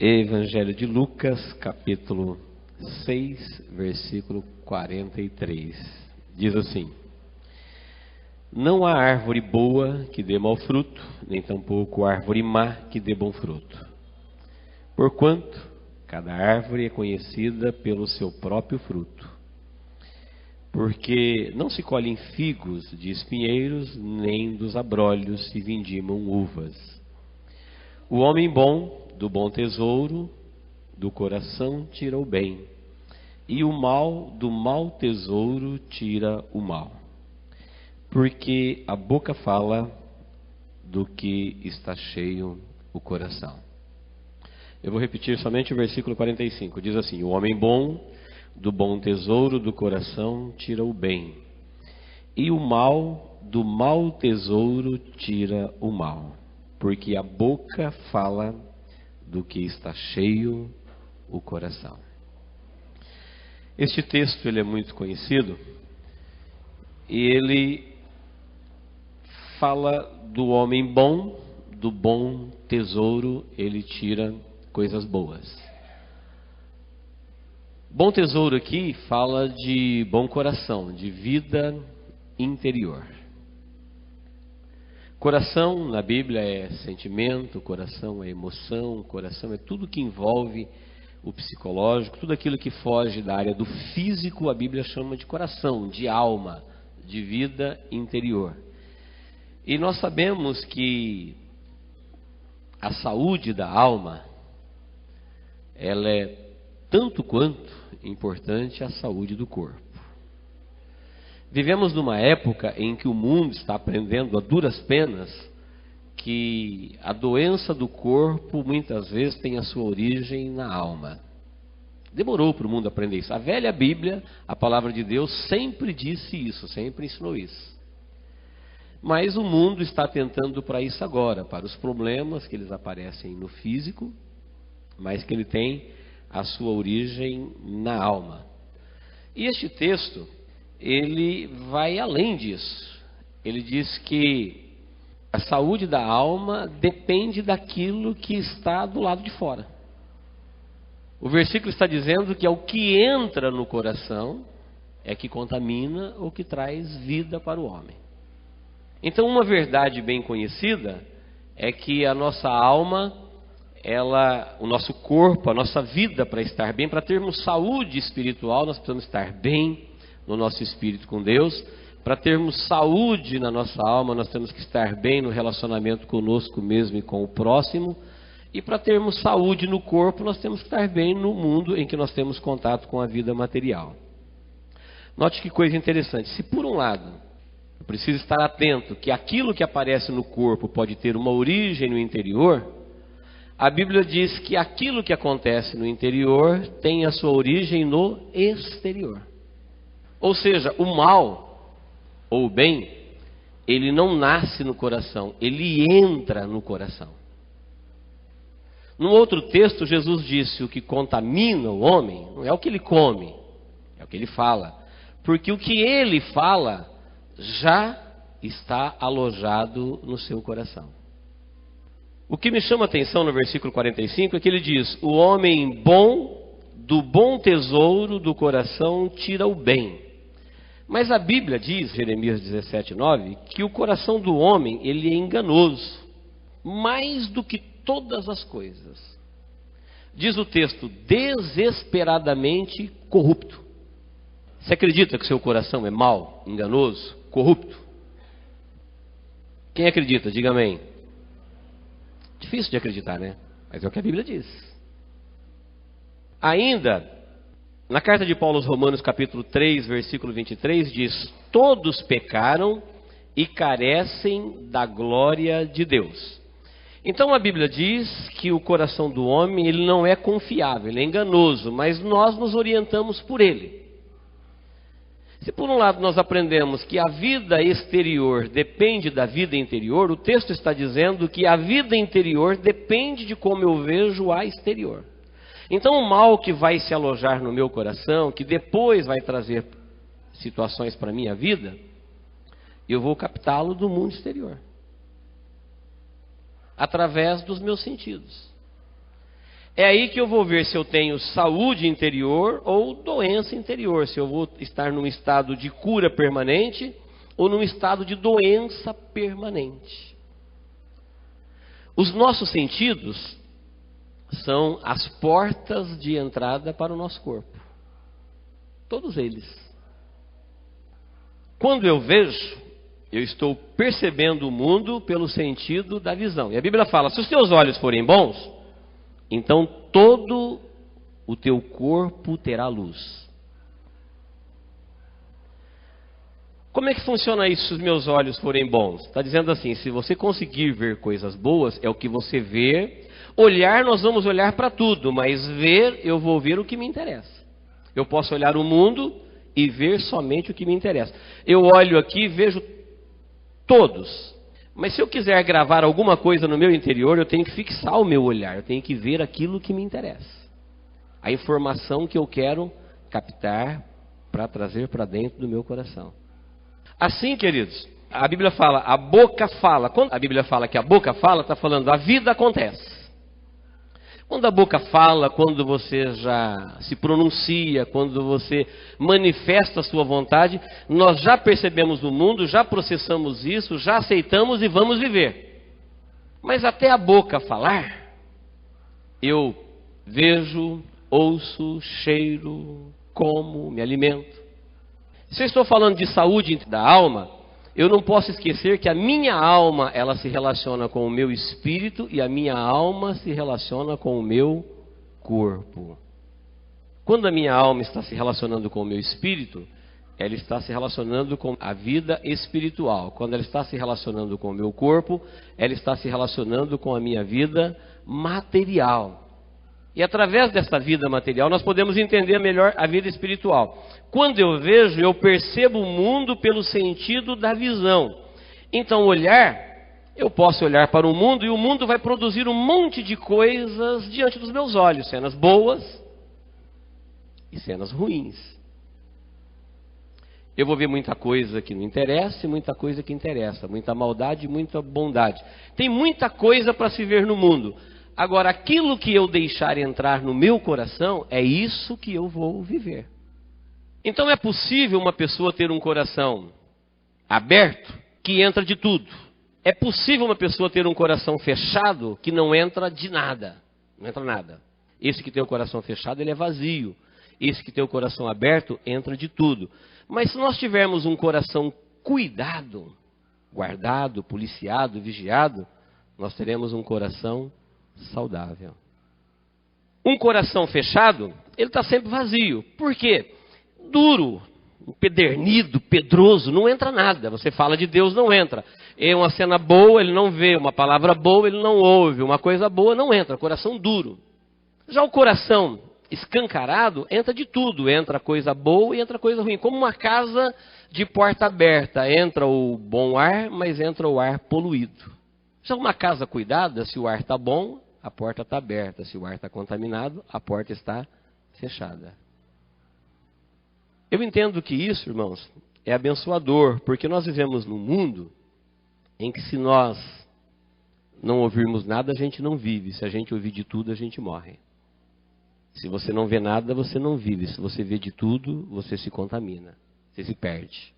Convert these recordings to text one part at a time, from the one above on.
Evangelho de Lucas, capítulo 6, versículo 43. Diz assim: Não há árvore boa que dê mau fruto, nem tampouco árvore má que dê bom fruto. Porquanto cada árvore é conhecida pelo seu próprio fruto. Porque não se colhem figos de espinheiros, nem dos abrolhos se vindimam uvas. O homem bom do bom tesouro do coração tira o bem, e o mal do mau tesouro tira o mal. Porque a boca fala do que está cheio o coração. Eu vou repetir somente o versículo 45. Diz assim: O homem bom do bom tesouro do coração tira o bem, e o mal do mau tesouro tira o mal. Porque a boca fala do que está cheio o coração. Este texto ele é muito conhecido e ele fala do homem bom, do bom tesouro, ele tira coisas boas. Bom tesouro aqui fala de bom coração, de vida interior. Coração na Bíblia é sentimento, coração é emoção, coração é tudo que envolve o psicológico, tudo aquilo que foge da área do físico, a Bíblia chama de coração, de alma, de vida interior. E nós sabemos que a saúde da alma, ela é tanto quanto importante a saúde do corpo. Vivemos numa época em que o mundo está aprendendo a duras penas que a doença do corpo muitas vezes tem a sua origem na alma. Demorou para o mundo aprender isso. A velha Bíblia, a palavra de Deus, sempre disse isso, sempre ensinou isso. Mas o mundo está tentando para isso agora, para os problemas que eles aparecem no físico, mas que ele tem a sua origem na alma. E este texto, ele vai além disso. Ele diz que a saúde da alma depende daquilo que está do lado de fora. O versículo está dizendo que é o que entra no coração é que contamina ou que traz vida para o homem. Então, uma verdade bem conhecida é que a nossa alma, o nosso corpo, a nossa vida, para estar bem, para termos saúde espiritual, nós precisamos estar bem no nosso espírito com Deus. Para termos saúde na nossa alma, nós temos que estar bem no relacionamento conosco mesmo e com o próximo. E para termos saúde no corpo, nós temos que estar bem no mundo em que nós temos contato com a vida material. Note que coisa interessante. Se por um lado, eu preciso estar atento que aquilo que aparece no corpo pode ter uma origem no interior, a Bíblia diz que aquilo que acontece no interior tem a sua origem no exterior. Ou seja, o mal ou o bem, ele não nasce no coração, ele entra no coração. Num outro texto, Jesus disse: o que contamina o homem não é o que ele come, é o que ele fala. Porque o que ele fala já está alojado no seu coração. O que me chama a atenção no versículo 45 é que ele diz: o homem bom do bom tesouro do coração tira o bem. Mas a Bíblia diz, Jeremias 17:9, que o coração do homem, ele é enganoso, mais do que todas as coisas. Diz o texto, desesperadamente corrupto. Você acredita que seu coração é mau, enganoso, corrupto? Quem acredita? Diga amém. Difícil de acreditar, né? Mas é o que a Bíblia diz. Ainda, na carta de Paulo aos Romanos, capítulo 3, versículo 23, diz: todos pecaram e carecem da glória de Deus. Então a Bíblia diz que o coração do homem, ele não é confiável, ele é enganoso, mas nós nos orientamos por ele. Se por um lado nós aprendemos que a vida exterior depende da vida interior, o texto está dizendo que a vida interior depende de como eu vejo a exterior. Então o mal que vai se alojar no meu coração, que depois vai trazer situações para a minha vida, eu vou captá-lo do mundo exterior. através dos meus sentidos. É aí que eu vou ver se eu tenho saúde interior ou doença interior, se eu vou estar num estado de cura permanente ou num estado de doença permanente. Os nossos sentidos são as portas de entrada para o nosso corpo. Todos eles. Quando eu vejo, eu estou percebendo o mundo pelo sentido da visão. E a Bíblia fala, se os teus olhos forem bons, então todo o teu corpo terá luz. Como é que funciona isso se os meus olhos forem bons? Está dizendo assim, se você conseguir ver coisas boas, é o que você vê. Olhar, nós vamos olhar para tudo, mas ver, eu vou ver o que me interessa. Eu posso olhar o mundo e ver somente o que me interessa. Eu olho aqui e vejo todos. Mas se eu quiser gravar alguma coisa no meu interior, eu tenho que fixar o meu olhar. Eu tenho que ver aquilo que me interessa. A informação que eu quero captar para trazer para dentro do meu coração. Assim, queridos, a Bíblia fala, a boca fala. Quando a Bíblia fala que a boca fala, está falando, a vida acontece. Quando a boca fala, quando você já se pronuncia, quando você manifesta a sua vontade, nós já percebemos o mundo, já processamos isso, já aceitamos e vamos viver. Mas até a boca falar, eu vejo, ouço, cheiro, como, me alimento. Se eu estou falando de saúde da alma, eu não posso esquecer que a minha alma, ela se relaciona com o meu espírito e a minha alma se relaciona com o meu corpo. Quando a minha alma está se relacionando com o meu espírito, ela está se relacionando com a vida espiritual. Quando ela está se relacionando com o meu corpo, ela está se relacionando com a minha vida material. E através dessa vida material, nós podemos entender melhor a vida espiritual. Quando eu vejo, eu percebo o mundo pelo sentido da visão. Então, olhar, eu posso olhar para o mundo e o mundo vai produzir um monte de coisas diante dos meus olhos. Cenas boas e cenas ruins. Eu vou ver muita coisa que não interessa e muita coisa que interessa. Muita maldade e muita bondade. Tem muita coisa para se ver no mundo. Agora, aquilo que eu deixar entrar no meu coração, é isso que eu vou viver. Então é possível uma pessoa ter um coração aberto que entra de tudo. É possível uma pessoa ter um coração fechado que não entra de nada. Não entra nada. Esse que tem o coração fechado, ele é vazio. Esse que tem o coração aberto, entra de tudo. Mas se nós tivermos um coração cuidado, guardado, policiado, vigiado, nós teremos um coração saudável. Um coração fechado, ele está sempre vazio. Por quê? Duro, empedernido, pedroso, não entra nada. Você fala de Deus, não entra. É uma cena boa, ele não vê. Uma palavra boa, ele não ouve. Uma coisa boa, não entra. Coração duro. Já o coração escancarado, entra de tudo. Entra coisa boa e entra coisa ruim. Como uma casa de porta aberta. Entra o bom ar, mas entra o ar poluído. Já uma casa cuidada, se o ar está bom, a porta está aberta. Se o ar está contaminado, a porta está fechada. Eu entendo que isso, irmãos, é abençoador, porque nós vivemos num mundo em que se nós não ouvirmos nada, a gente não vive. Se a gente ouvir de tudo, a gente morre. Se você não vê nada, você não vive. Se você vê de tudo, você se contamina, você se perde.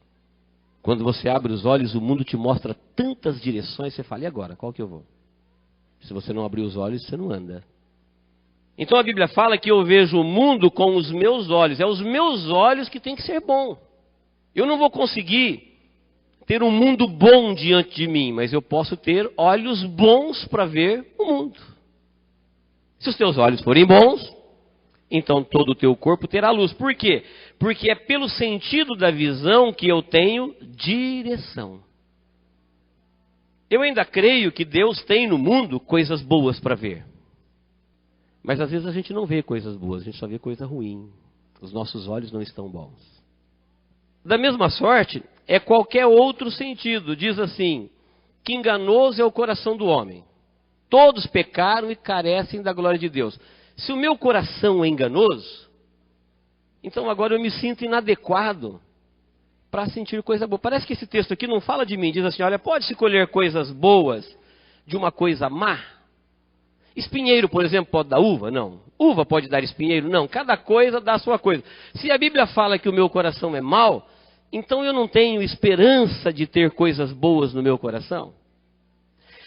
Quando você abre os olhos, o mundo te mostra tantas direções, você fala, e agora, qual que eu vou? Se você não abrir os olhos, você não anda. Então a Bíblia fala que eu vejo o mundo com os meus olhos. É os meus olhos que tem que ser bom. Eu não vou conseguir ter um mundo bom diante de mim, mas eu posso ter olhos bons para ver o mundo. Se os teus olhos forem bons, então todo o teu corpo terá luz. Por quê? Porque é pelo sentido da visão que eu tenho direção. Eu ainda creio que Deus tem no mundo coisas boas para ver. Mas às vezes a gente não vê coisas boas, a gente só vê coisa ruim. Os nossos olhos não estão bons. Da mesma sorte, é qualquer outro sentido. Diz assim, que enganoso é o coração do homem. Todos pecaram e carecem da glória de Deus. Se o meu coração é enganoso, então agora eu me sinto inadequado para sentir coisa boa. Parece que esse texto aqui não fala de mim. Diz assim, olha, pode-se colher coisas boas de uma coisa má? Espinheiro, por exemplo, pode dar uva? Não. Uva pode dar espinheiro? Não. Cada coisa dá a sua coisa. Se a Bíblia fala que o meu coração é mau, então eu não tenho esperança de ter coisas boas no meu coração.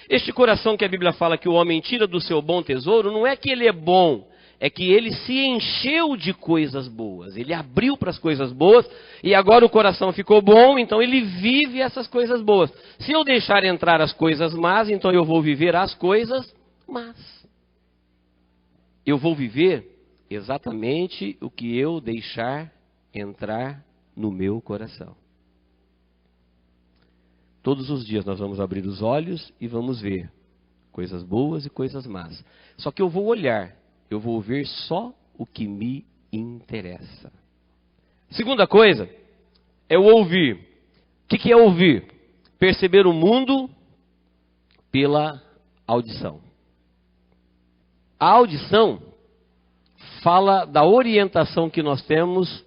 Este coração que a Bíblia fala que o homem tira do seu bom tesouro, não é que ele é bom, é que ele se encheu de coisas boas. Ele abriu para as coisas boas e agora o coração ficou bom, então ele vive essas coisas boas. Se eu deixar entrar as coisas más, então eu vou viver as coisas más. Eu vou viver exatamente o que eu deixar entrar no meu coração. Todos os dias nós vamos abrir os olhos e vamos ver coisas boas e coisas más. Só que eu vou olhar, eu vou ver só o que me interessa. Segunda coisa é o ouvir. O que é ouvir? Perceber o mundo pela audição. A audição fala da orientação que nós temos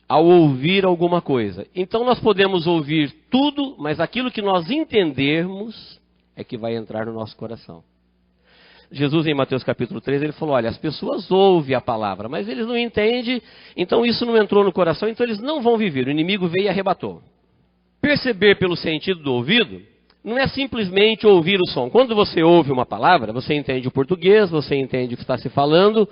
ao ouvir alguma coisa. Então nós podemos ouvir tudo, mas aquilo que nós entendermos é que vai entrar no nosso coração. Jesus, em Mateus capítulo 3, ele falou, olha, as pessoas ouvem a palavra, mas eles não entendem, então isso não entrou no coração, então eles não vão viver. O inimigo veio e arrebatou. Perceber pelo sentido do ouvido não é simplesmente ouvir o som. Quando você ouve uma palavra, você entende o português, você entende o que está se falando,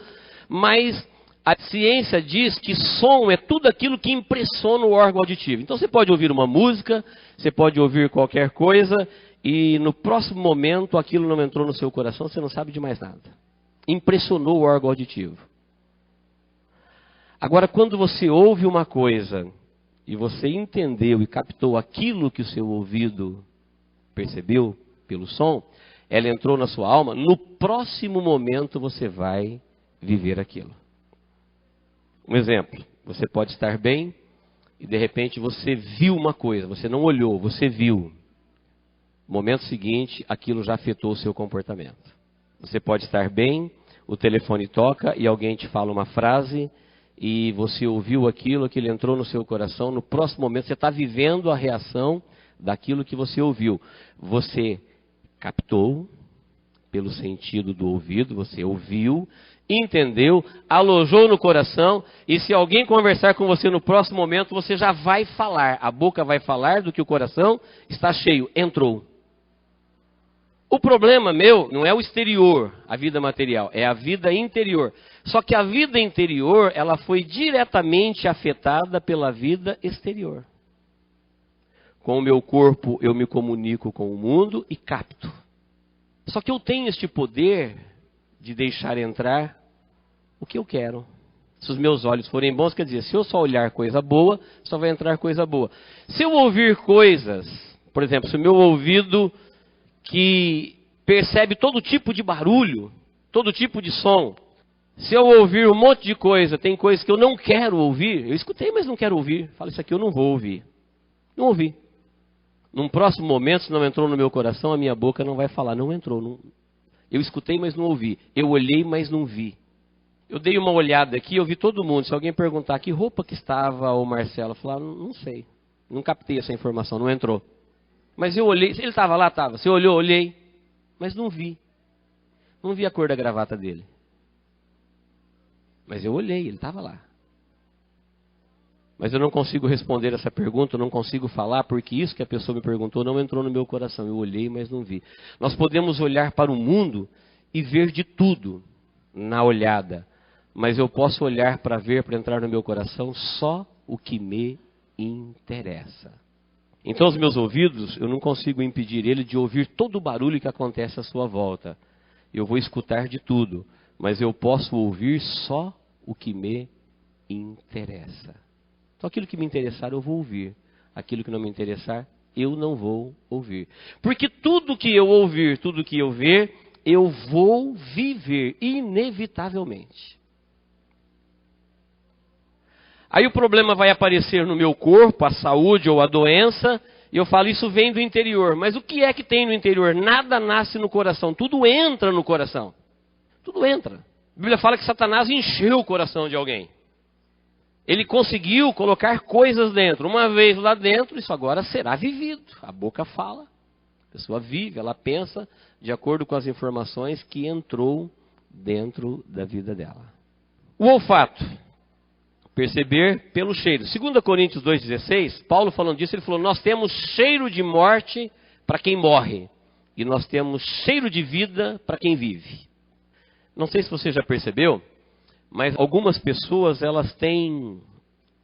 mas a ciência diz que som é tudo aquilo que impressiona o órgão auditivo. Então você pode ouvir uma música, você pode ouvir qualquer coisa, e no próximo momento aquilo não entrou no seu coração, você não sabe de mais nada. Impressionou o órgão auditivo. Agora, quando você ouve uma coisa, e você entendeu e captou aquilo que o seu ouvido percebeu pelo som, ela entrou na sua alma, no próximo momento você vai viver aquilo. Um exemplo, você pode estar bem e de repente você viu uma coisa, você não olhou, você viu. No momento seguinte, aquilo já afetou o seu comportamento. Você pode estar bem, o telefone toca e alguém te fala uma frase e você ouviu aquilo entrou no seu coração, no próximo momento você está vivendo a reação daquilo que você ouviu. Você captou pelo sentido do ouvido, você ouviu, entendeu, alojou no coração, e se alguém conversar com você no próximo momento, você já vai falar, a boca vai falar do que o coração está cheio, entrou. O problema meu não é o exterior, a vida material, é a vida interior. Só que a vida interior, ela foi diretamente afetada pela vida exterior. Com o meu corpo eu me comunico com o mundo e capto. Só que eu tenho este poder de deixar entrar o que eu quero. Se os meus olhos forem bons, quer dizer, se eu só olhar coisa boa, só vai entrar coisa boa. Se eu ouvir coisas, por exemplo, se o meu ouvido que percebe todo tipo de barulho, todo tipo de som, se eu ouvir um monte de coisa, tem coisas que eu não quero ouvir, eu escutei, mas não quero ouvir. Falo, isso aqui eu não vou ouvir. Não ouvi. Num próximo momento, se não entrou no meu coração, a minha boca não vai falar, não entrou. Não... Eu escutei, mas não ouvi. Eu olhei, mas não vi. Eu dei uma olhada aqui, eu vi todo mundo. Se alguém perguntar que roupa que estava o Marcelo, eu falar, não sei. Não captei essa informação, não entrou. Mas eu olhei, ele estava lá, estava. Você olhou, olhei, mas não vi. Não vi a cor da gravata dele. Mas eu olhei, ele estava lá. Mas eu não consigo responder essa pergunta, eu não consigo falar, porque isso que a pessoa me perguntou não entrou no meu coração. Eu olhei, mas não vi. Nós podemos olhar para o mundo e ver de tudo na olhada. Mas eu posso olhar para ver, para entrar no meu coração, só o que me interessa. Então os meus ouvidos, eu não consigo impedir ele de ouvir todo o barulho que acontece à sua volta. Eu vou escutar de tudo, mas eu posso ouvir só o que me interessa. Então aquilo que me interessar eu vou ouvir, aquilo que não me interessar eu não vou ouvir. Porque tudo que eu ouvir, tudo que eu ver, eu vou viver inevitavelmente. Aí o problema vai aparecer no meu corpo, a saúde ou a doença, e eu falo, isso vem do interior. Mas o que é que tem no interior? Nada nasce no coração, tudo entra no coração. Tudo entra. A Bíblia fala que Satanás encheu o coração de alguém. Ele conseguiu colocar coisas dentro. Uma vez lá dentro, isso agora será vivido. A boca fala. A pessoa vive, ela pensa de acordo com as informações que entrou dentro da vida dela. O olfato. Perceber pelo cheiro. 2 Coríntios 2,16, Paulo falando disso, ele falou, nós temos cheiro de morte para quem morre. E nós temos cheiro de vida para quem vive. Não sei se você já percebeu, mas algumas pessoas, elas têm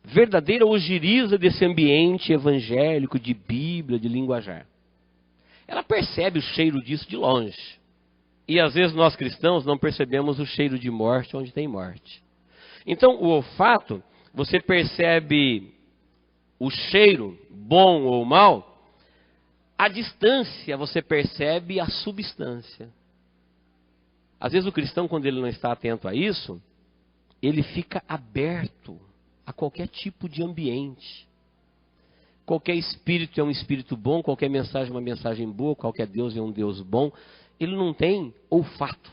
verdadeira ojeriza desse ambiente evangélico, de Bíblia, de linguajar. Ela percebe o cheiro disso de longe. E às vezes nós cristãos não percebemos o cheiro de morte onde tem morte. Então o olfato, você percebe o cheiro, bom ou mal, à distância você percebe a substância. Às vezes o cristão, quando ele não está atento a isso, ele fica aberto a qualquer tipo de ambiente. Qualquer espírito é um espírito bom, qualquer mensagem é uma mensagem boa, qualquer Deus é um Deus bom. Ele não tem olfato.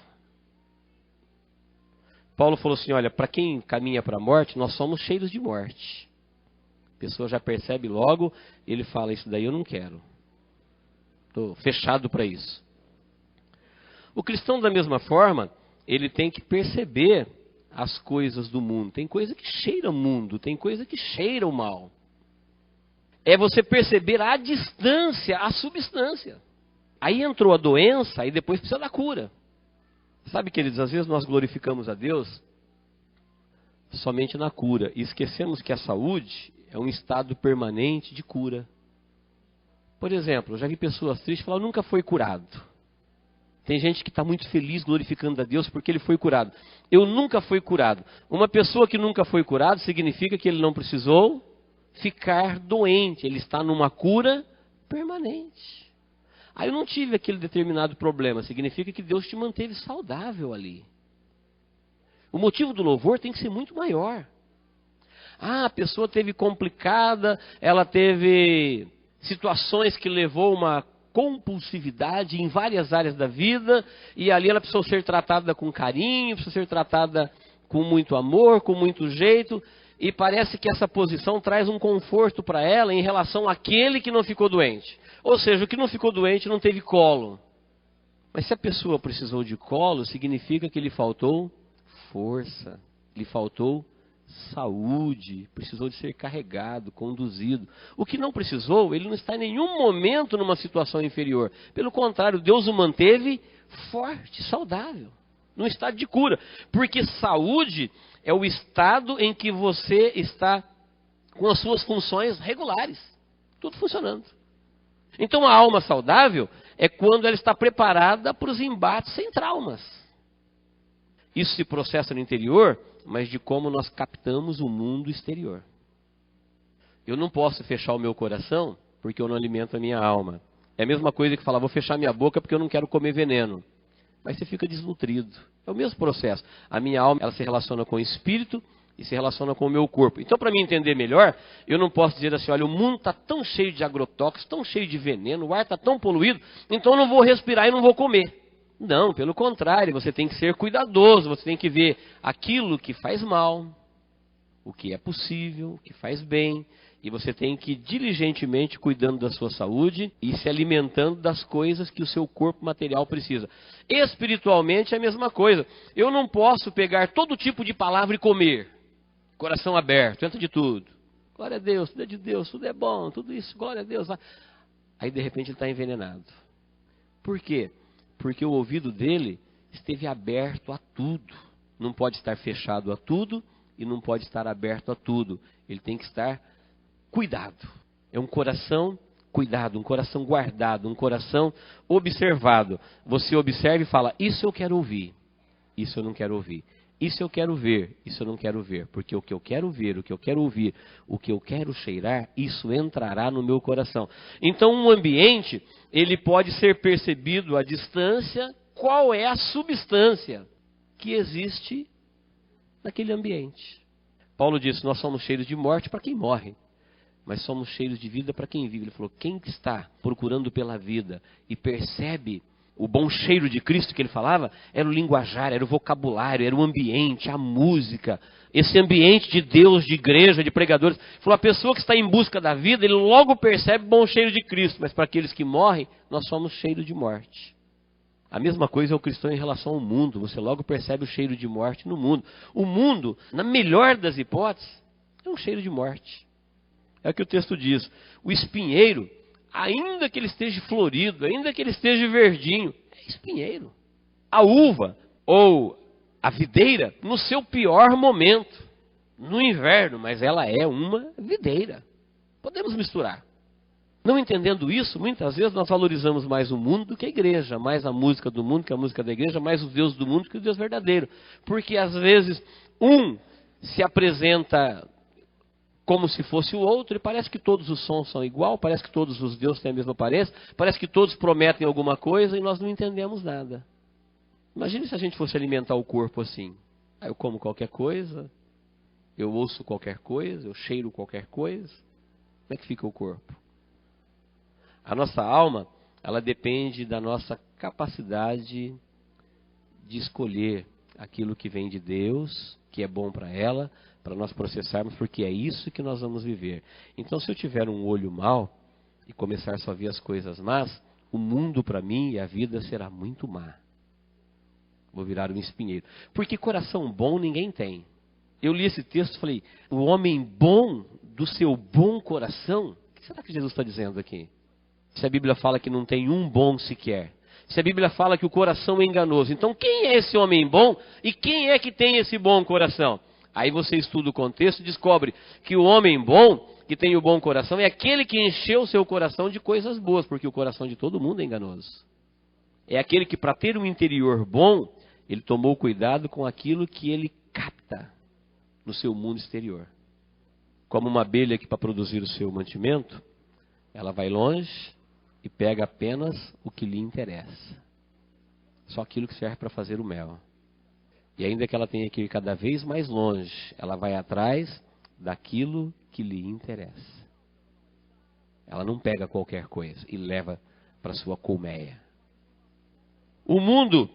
Paulo falou assim, olha, para quem caminha para a morte, nós somos cheios de morte. A pessoa já percebe logo, ele fala, isso daí eu não quero. Estou fechado para isso. O cristão, da mesma forma, ele tem que perceber as coisas do mundo. Tem coisa que cheira o mundo, tem coisa que cheira o mal. É você perceber à distância a substância. Aí entrou a doença e depois precisa da cura. Sabe, queridos, às vezes nós glorificamos a Deus somente na cura. E esquecemos que a saúde é um estado permanente de cura. Por exemplo, eu já vi pessoas tristes falar, nunca foi curado. Tem gente que está muito feliz glorificando a Deus porque ele foi curado. Eu nunca fui curado. Uma pessoa que nunca foi curado significa que ele não precisou ficar doente. Ele está numa cura permanente. Aí eu não tive aquele determinado problema. Significa que Deus te manteve saudável ali. O motivo do louvor tem que ser muito maior. Ah, a pessoa teve complicada, ela teve situações que levou uma compulsividade em várias áreas da vida, e ali ela precisou ser tratada com carinho, precisou ser tratada com muito amor, com muito jeito, e parece que essa posição traz um conforto para ela em relação àquele que não ficou doente. Ou seja, o que não ficou doente não teve colo. Mas se a pessoa precisou de colo, significa que lhe faltou força, lhe faltou saúde, precisou de ser carregado, conduzido. O que não precisou, ele não está em nenhum momento numa situação inferior. Pelo contrário, Deus o manteve forte, saudável, num estado de cura. Porque saúde é o estado em que você está com as suas funções regulares, tudo funcionando. Então a alma saudável é quando ela está preparada para os embates sem traumas. Isso se processa no interior, mas de como nós captamos o mundo exterior. Eu não posso fechar o meu coração porque eu não alimento a minha alma. É a mesma coisa que falar, vou fechar minha boca porque eu não quero comer veneno. Mas você fica desnutrido. É o mesmo processo. A minha alma, ela se relaciona com o espírito e se relaciona com o meu corpo. Então, para mim entender melhor, eu não posso dizer assim, olha, o mundo está tão cheio de agrotóxicos, tão cheio de veneno, o ar está tão poluído, então eu não vou respirar e não vou comer. Não, pelo contrário, você tem que ser cuidadoso, você tem que ver aquilo que faz mal, o que é possível, o que faz bem, e você tem que ir diligentemente cuidando da sua saúde e se alimentando das coisas que o seu corpo material precisa. Espiritualmente é a mesma coisa. Eu não posso pegar todo tipo de palavra e comer. Coração aberto, entra de tudo. Glória a Deus, tudo é de Deus, tudo é bom, tudo isso, glória a Deus. Aí de repente ele está envenenado. Por quê? Porque o ouvido dele esteve aberto a tudo. Não pode estar fechado a tudo e não pode estar aberto a tudo. Ele tem que estar cuidado. É um coração cuidado, um coração guardado, um coração observado. Você observa e fala, isso eu quero ouvir, isso eu não quero ouvir. Isso eu quero ver, isso eu não quero ver. Porque o que eu quero ver, o que eu quero ouvir, o que eu quero cheirar, isso entrará no meu coração. Então um ambiente, ele pode ser percebido à distância, qual é a substância que existe naquele ambiente. Paulo disse, nós somos cheios de morte para quem morre, mas somos cheios de vida para quem vive. Ele falou, quem está procurando pela vida e percebe O bom cheiro de Cristo que ele falava era o linguajar, era o vocabulário, era o ambiente, a música. Esse ambiente de Deus, de igreja, de pregadores. Falou, a pessoa que está em busca da vida, ele logo percebe o bom cheiro de Cristo. Mas para aqueles que morrem, nós somos cheiro de morte. A mesma coisa é o cristão em relação ao mundo. Você logo percebe o cheiro de morte no mundo. O mundo, na melhor das hipóteses, é um cheiro de morte. É o que o texto diz. O espinheiro, ainda que ele esteja florido, ainda que ele esteja verdinho, é espinheiro. A uva ou a videira, no seu pior momento, no inverno, mas ela é uma videira. Podemos misturar. Não entendendo isso, muitas vezes nós valorizamos mais o mundo do que a igreja, mais a música do mundo que a música da igreja, mais o Deus do mundo que o Deus verdadeiro. Porque às vezes um se apresenta como se fosse o outro, e parece que todos os sons são igual, parece que todos os deuses têm a mesma aparência, parece que todos prometem alguma coisa e nós não entendemos nada. Imagine se a gente fosse alimentar o corpo assim. Eu como qualquer coisa, eu ouço qualquer coisa, eu cheiro qualquer coisa. Como é que fica o corpo? A nossa alma, ela depende da nossa capacidade de escolher aquilo que vem de Deus, que é bom para ela, para nós processarmos, porque é isso que nós vamos viver. Então, se eu tiver um olho mau e começar só a ver as coisas más, o mundo para mim e a vida será muito má. Vou virar um espinheiro. Porque coração bom ninguém tem. Eu li esse texto e falei, o homem bom do seu bom coração, o que será que Jesus está dizendo aqui? Se a Bíblia fala que não tem um bom sequer. Se a Bíblia fala que o coração é enganoso. Então quem é esse homem bom e quem é que tem esse bom coração? Aí você estuda o contexto e descobre que o homem bom, que tem o bom coração, é aquele que encheu o seu coração de coisas boas, porque o coração de todo mundo é enganoso. É aquele que, para ter um interior bom, ele tomou cuidado com aquilo que ele capta no seu mundo exterior. Como uma abelha que, para produzir o seu mantimento, ela vai longe e pega apenas o que lhe interessa. Só aquilo que serve para fazer o mel. E ainda que ela tenha que ir cada vez mais longe, ela vai atrás daquilo que lhe interessa. Ela não pega qualquer coisa e leva para sua colmeia. O mundo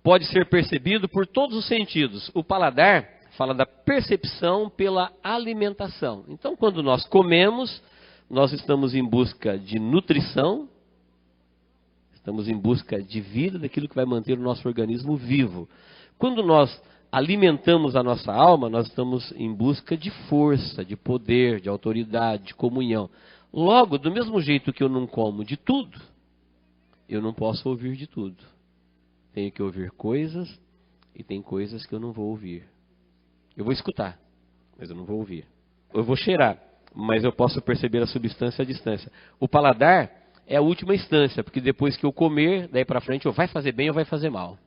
pode ser percebido por todos os sentidos. O paladar fala da percepção pela alimentação. Então, quando nós comemos, nós estamos em busca de nutrição, estamos em busca de vida, daquilo que vai manter o nosso organismo vivo. Quando nós alimentamos a nossa alma, nós estamos em busca de força, de poder, de autoridade, de comunhão. Logo, do mesmo jeito que eu não como de tudo, eu não posso ouvir de tudo. Tenho que ouvir coisas e tem coisas que eu não vou ouvir. Eu vou escutar, mas eu não vou ouvir. Eu vou cheirar, mas eu posso perceber a substância à distância. O paladar é a última instância, porque depois que eu comer, daí para frente, ou vai fazer bem ou vai fazer mal.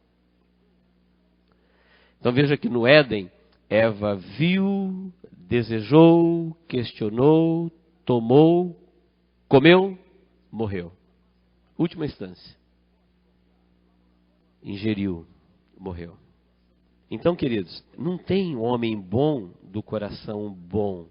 Então veja que no Éden, Eva viu, desejou, questionou, tomou, comeu, morreu. Última instância. Ingeriu, morreu. Então, queridos, não tem homem bom do coração bom,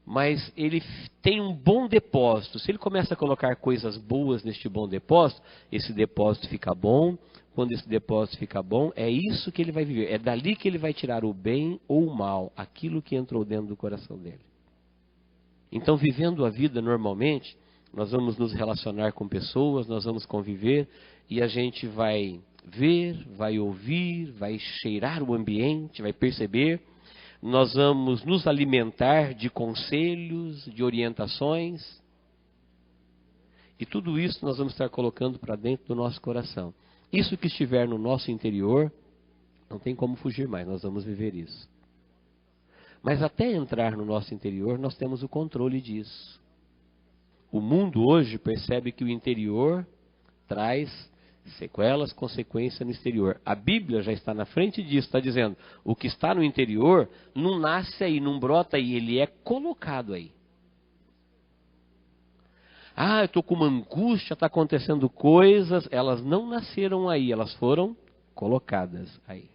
mas ele tem um bom depósito. Se ele começa a colocar coisas boas neste bom depósito, esse depósito fica bom. Quando esse depósito fica bom, é isso que ele vai viver. É dali que ele vai tirar o bem ou o mal, aquilo que entrou dentro do coração dele. Então, vivendo a vida normalmente, nós vamos nos relacionar com pessoas, nós vamos conviver e a gente vai ver, vai ouvir, vai cheirar o ambiente, vai perceber. Nós vamos nos alimentar de conselhos, de orientações. E tudo isso nós vamos estar colocando para dentro do nosso coração. Isso que estiver no nosso interior, não tem como fugir mais, nós vamos viver isso. Mas até entrar no nosso interior, nós temos o controle disso. O mundo hoje percebe que o interior traz sequelas, consequências no exterior. A Bíblia já está na frente disso, está dizendo, o que está no interior não nasce aí, não brota aí, ele é colocado aí. Eu estou com uma angústia, está acontecendo coisas, elas não nasceram aí, elas foram colocadas aí.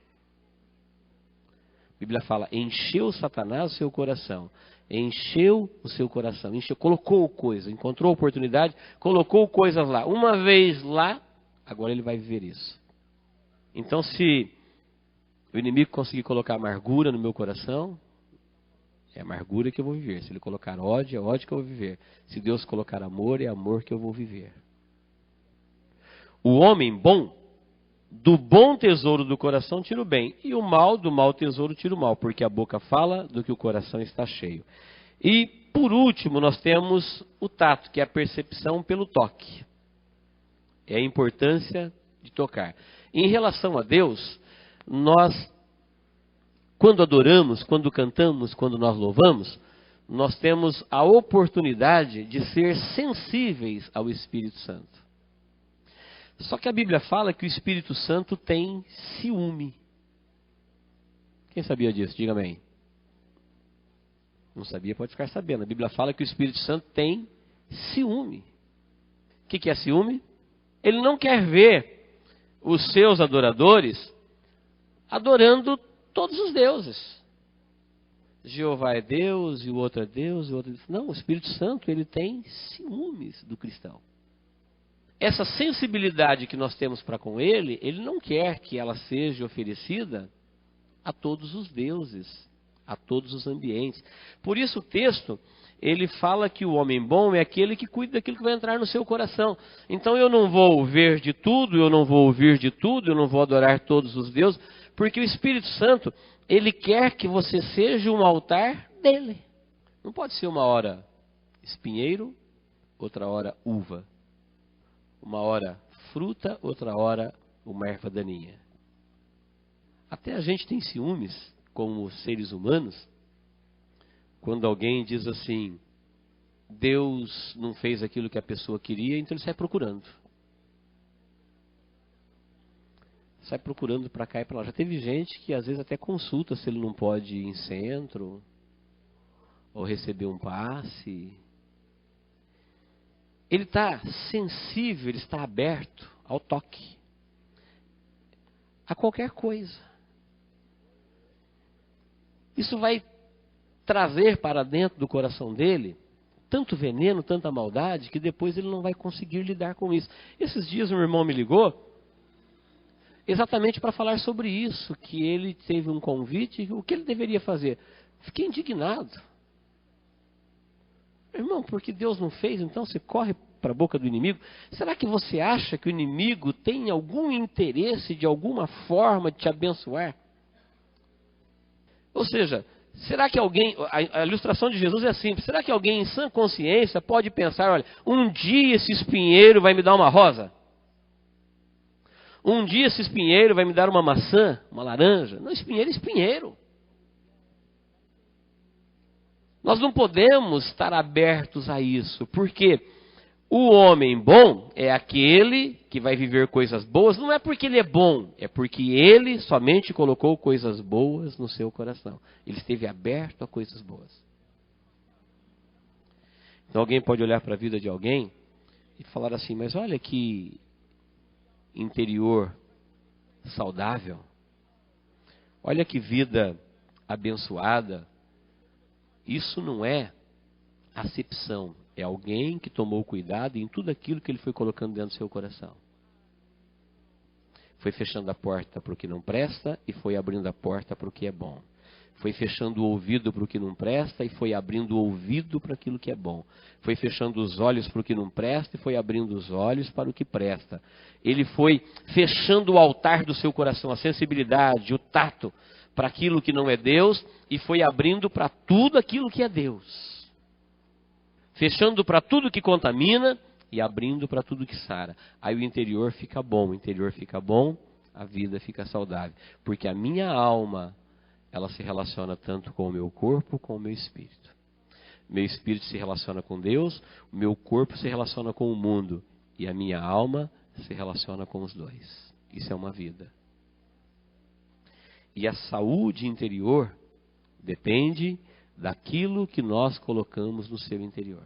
A Bíblia fala, encheu Satanás o seu coração, encheu o seu coração, colocou coisa, encontrou oportunidade, colocou coisas lá. Uma vez lá, agora ele vai viver isso. Então, se o inimigo conseguir colocar amargura no meu coração, é amargura que eu vou viver. Se ele colocar ódio, é ódio que eu vou viver. Se Deus colocar amor, é amor que eu vou viver. O homem bom, do bom tesouro do coração tira o bem, e o mal, do mau tesouro tira o mal, porque a boca fala do que o coração está cheio. E, por último, nós temos o tato, que é a percepção pelo toque. É a importância de tocar. Em relação a Deus, nós, quando adoramos, quando cantamos, quando nós louvamos, nós temos a oportunidade de ser sensíveis ao Espírito Santo. Só que a Bíblia fala que o Espírito Santo tem ciúme. Quem sabia disso? Diga amém. Não sabia, pode ficar sabendo. A Bíblia fala que o Espírito Santo tem ciúme. O que é ciúme? Ele não quer ver os seus adoradores adorando todos os deuses. Jeová é Deus, e o outro é Deus, e o outro é Deus. Não, o Espírito Santo, ele tem ciúmes do cristão. Essa sensibilidade que nós temos para com ele, ele não quer que ela seja oferecida a todos os deuses, a todos os ambientes. Por isso o texto, ele fala que o homem bom é aquele que cuida daquilo que vai entrar no seu coração. Então eu não vou ver de tudo, eu não vou ouvir de tudo, eu não vou adorar todos os deuses, porque o Espírito Santo, ele quer que você seja um altar dele. Não pode ser uma hora espinheiro, outra hora uva. Uma hora fruta, outra hora uma erva daninha. Até a gente tem ciúmes, como seres humanos, quando alguém diz assim, Deus não fez aquilo que a pessoa queria, então ele sai procurando. Sai procurando para cá e para lá. Já teve gente que às vezes até consulta se ele não pode ir em centro, ou receber um passe. Ele está sensível, ele está aberto ao toque, a qualquer coisa. Isso vai trazer para dentro do coração dele tanto veneno, tanta maldade, que depois ele não vai conseguir lidar com isso. Esses dias um irmão me ligou, exatamente para falar sobre isso, que ele teve um convite, o que ele deveria fazer. Fiquei indignado. Irmão, porque Deus não fez, então você corre para a boca do inimigo? Será que você acha que o inimigo tem algum interesse, de alguma forma, de te abençoar? Ou seja, será que alguém, a ilustração de Jesus é simples, será que alguém em sã consciência pode pensar, olha, um dia esse espinheiro vai me dar uma rosa? Um dia esse espinheiro vai me dar uma maçã, uma laranja? Não, espinheiro é espinheiro. Nós não podemos estar abertos a isso, porque o homem bom é aquele que vai viver coisas boas, não é porque ele é bom, é porque ele somente colocou coisas boas no seu coração. Ele esteve aberto a coisas boas. Então alguém pode olhar para a vida de alguém e falar assim, mas olha que interior saudável, olha que vida abençoada. Isso não é acepção, é alguém que tomou cuidado em tudo aquilo que ele foi colocando dentro do seu coração. Foi fechando a porta para o que não presta e foi abrindo a porta para o que é bom. Foi fechando o ouvido para o que não presta e foi abrindo o ouvido para aquilo que é bom. Foi fechando os olhos para o que não presta e foi abrindo os olhos para o que presta. Ele foi fechando o altar do seu coração, a sensibilidade, o tato, para aquilo que não é Deus e foi abrindo para tudo aquilo que é Deus. Fechando para tudo que contamina e abrindo para tudo que sara. Aí o interior fica bom, a vida fica saudável. Porque a minha alma, ela se relaciona tanto com o meu corpo como com o meu espírito. Meu espírito se relaciona com Deus, o meu corpo se relaciona com o mundo. E a minha alma se relaciona com os dois. Isso é uma vida. E a saúde interior depende daquilo que nós colocamos no seu interior.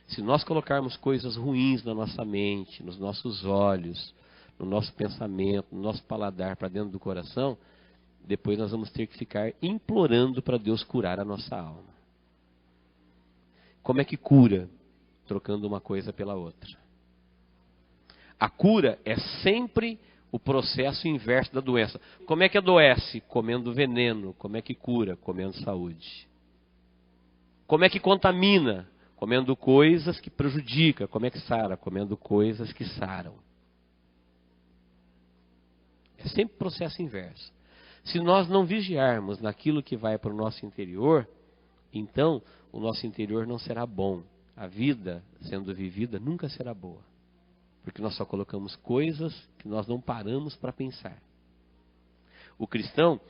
Se nós colocarmos coisas ruins na nossa mente, nos nossos olhos, no nosso pensamento, no nosso paladar para dentro do coração, depois nós vamos ter que ficar implorando para Deus curar a nossa alma. Como é que cura? Trocando uma coisa pela outra. A cura é sempre o processo inverso da doença. Como é que adoece? Comendo veneno. Como é que cura? Comendo saúde. Como é que contamina? Comendo coisas que prejudicam. Como é que sara? Comendo coisas que saram. É sempre processo inverso. Se nós não vigiarmos naquilo que vai para o nosso interior, então o nosso interior não será bom. A vida sendo vivida nunca será boa. Porque nós só colocamos coisas que nós não paramos para pensar. O cristão,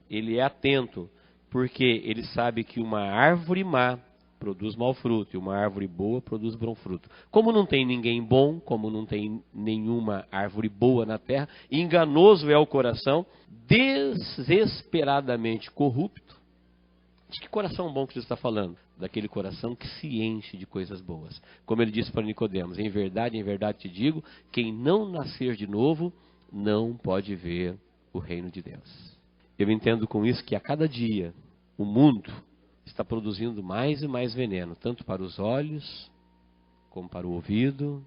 ele é atento, porque ele sabe que uma árvore má produz mau fruto e uma árvore boa produz bom fruto. Como não tem ninguém bom, como não tem nenhuma árvore boa na terra, enganoso é o coração, desesperadamente corrupto. De que coração bom que Jesus está falando? Daquele coração que se enche de coisas boas. Como ele disse para Nicodemos, em verdade te digo, quem não nascer de novo não pode ver o reino de Deus. Eu entendo com isso que a cada dia o mundo está produzindo mais e mais veneno, tanto para os olhos, como para o ouvido,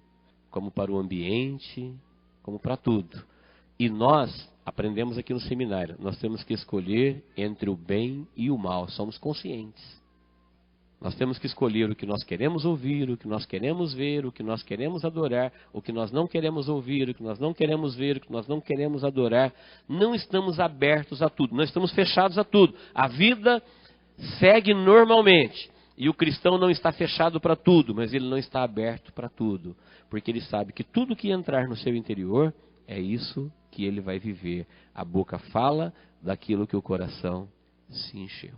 como para o ambiente, como para tudo. E nós aprendemos aqui no seminário, nós temos que escolher entre o bem e o mal, somos conscientes. Nós temos que escolher o que nós queremos ouvir, o que nós queremos ver, o que nós queremos adorar, o que nós não queremos ouvir, o que nós não queremos ver, o que nós não queremos adorar. Não estamos abertos a tudo, nós estamos fechados a tudo. A vida segue normalmente. E o cristão não está fechado para tudo, mas ele não está aberto para tudo. Porque ele sabe que tudo que entrar no seu interior, é isso que ele vai viver. A boca fala daquilo que o coração se encheu.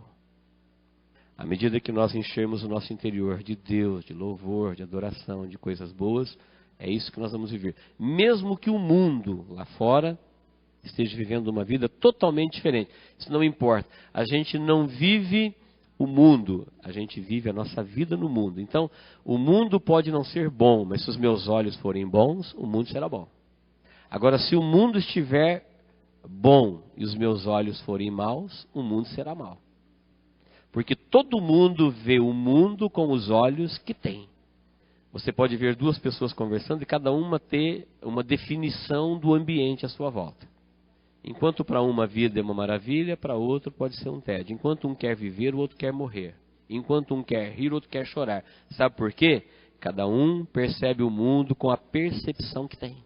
À medida que nós enchermos o nosso interior de Deus, de louvor, de adoração, de coisas boas, é isso que nós vamos viver. Mesmo que o mundo lá fora esteja vivendo uma vida totalmente diferente. Isso não importa. A gente não vive o mundo, a gente vive a nossa vida no mundo. Então, o mundo pode não ser bom, mas se os meus olhos forem bons, o mundo será bom. Agora, se o mundo estiver bom e os meus olhos forem maus, o mundo será mau. Porque todo mundo vê o mundo com os olhos que tem. Você pode ver duas pessoas conversando e cada uma ter uma definição do ambiente à sua volta. Enquanto para uma a vida é uma maravilha, para outro pode ser um tédio. Enquanto um quer viver, o outro quer morrer. Enquanto um quer rir, o outro quer chorar. Sabe por quê? Cada um percebe o mundo com a percepção que tem.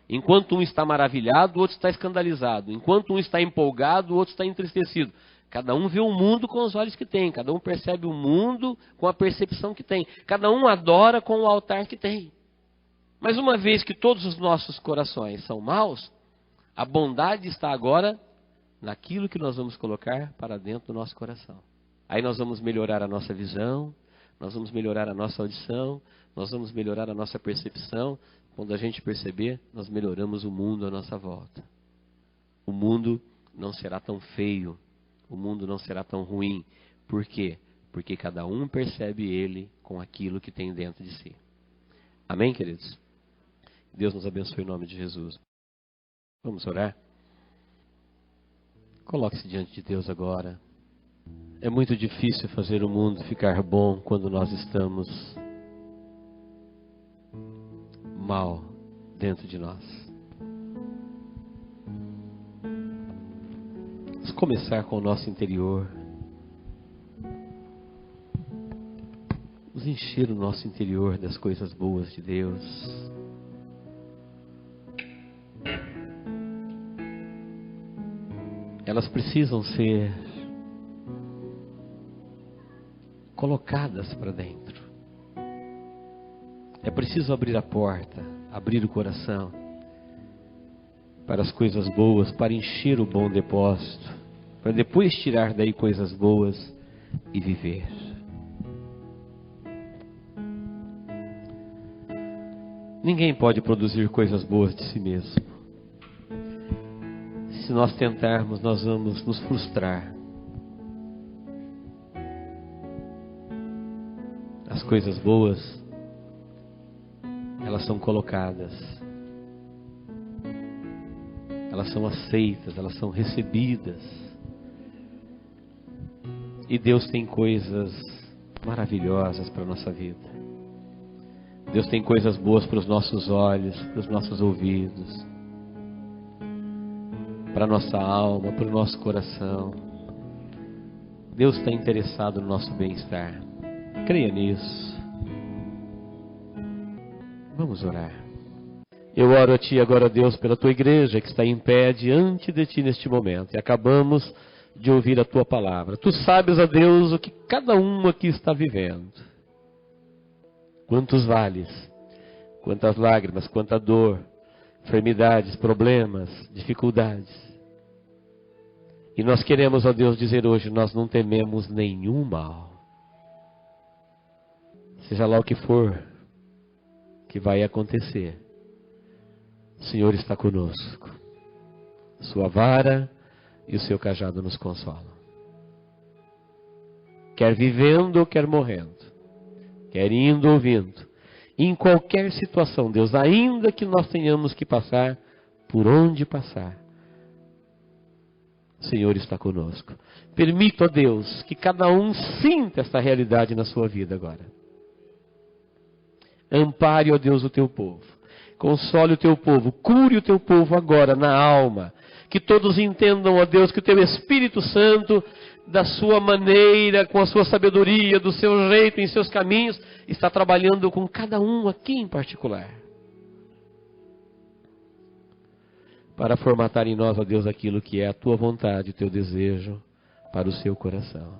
Enquanto um está maravilhado, o outro está escandalizado. Enquanto um está empolgado, o outro está entristecido. Cada um vê o mundo com os olhos que tem. Cada um percebe o mundo com a percepção que tem. Cada um adora com o altar que tem. Mas uma vez que todos os nossos corações são maus, a bondade está agora naquilo que nós vamos colocar para dentro do nosso coração. Aí nós vamos melhorar a nossa visão, nós vamos melhorar a nossa audição, nós vamos melhorar a nossa percepção. Quando a gente perceber, nós melhoramos o mundo à nossa volta. O mundo não será tão feio, o mundo não será tão ruim. Por quê? Porque cada um percebe ele com aquilo que tem dentro de si. Amém, queridos? Deus nos abençoe em nome de Jesus. Vamos orar? Coloque-se diante de Deus agora. É muito difícil fazer o mundo ficar bom quando nós estamos mal dentro de nós. Vamos começar com o nosso interior. Vamos encher o nosso interior das coisas boas de Deus. Elas precisam ser colocadas para dentro. É preciso abrir a porta, abrir o coração para as coisas boas, para encher o bom depósito, para depois tirar daí coisas boas e viver. Ninguém pode produzir coisas boas de si mesmo. Se nós tentarmos, nós vamos nos frustrar. As coisas boas, elas são colocadas, elas são aceitas, elas são recebidas. E Deus tem coisas maravilhosas para a nossa vida. Deus tem coisas boas para os nossos olhos, para os nossos ouvidos, para a nossa alma, para o nosso coração. Deus está interessado no nosso bem-estar. Creia nisso. Vamos orar. Eu oro a Ti agora, Deus, pela Tua igreja que está em pé diante de Ti neste momento. E acabamos de ouvir a Tua palavra. Tu sabes, ó Deus, o que cada um aqui está vivendo. Quantos vales, quantas lágrimas, quanta dor, enfermidades, problemas, dificuldades. E nós queremos, ó Deus, dizer hoje, nós não tememos nenhum mal. Seja lá o que for que vai acontecer, o Senhor está conosco. Sua vara e o seu cajado nos consolam. Quer vivendo ou quer morrendo, quer indo ou vindo, em qualquer situação, Deus, ainda que nós tenhamos que passar por onde passar, o Senhor está conosco. Permita, ó Deus, que cada um sinta esta realidade na sua vida agora. Ampare, ó Deus, o teu povo. Console o teu povo. Cure o teu povo agora na alma. Que todos entendam, ó Deus, que o teu Espírito Santo, da sua maneira, com a sua sabedoria, do seu jeito, em seus caminhos, está trabalhando com cada um aqui em particular. Para formatar em nós, ó Deus, aquilo que é a tua vontade, o teu desejo para o seu coração.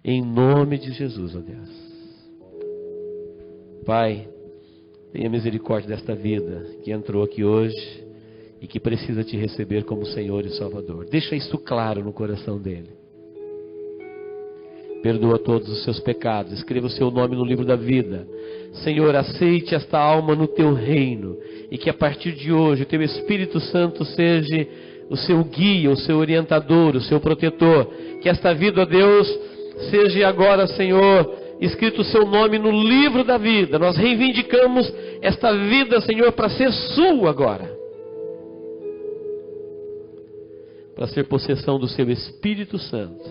Em nome de Jesus, ó Deus. Pai, tenha misericórdia desta vida que entrou aqui hoje e que precisa te receber como Senhor e Salvador. Deixa isso claro no coração dele. Perdoa todos os seus pecados, escreva o seu nome no livro da vida. Senhor, aceite esta alma no teu reino e que a partir de hoje o teu Espírito Santo seja o seu guia, o seu orientador, o seu protetor. Que esta vida, ó Deus, seja agora, Senhor, escrito o seu nome no livro da vida. Nós reivindicamos esta vida, Senhor, para ser sua agora. Para ser possessão do seu Espírito Santo.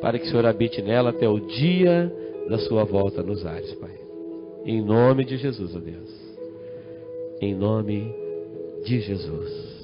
Para que o Senhor habite nela até o dia da sua volta nos ares, Pai. Em nome de Jesus, ó Deus. Em nome de Jesus.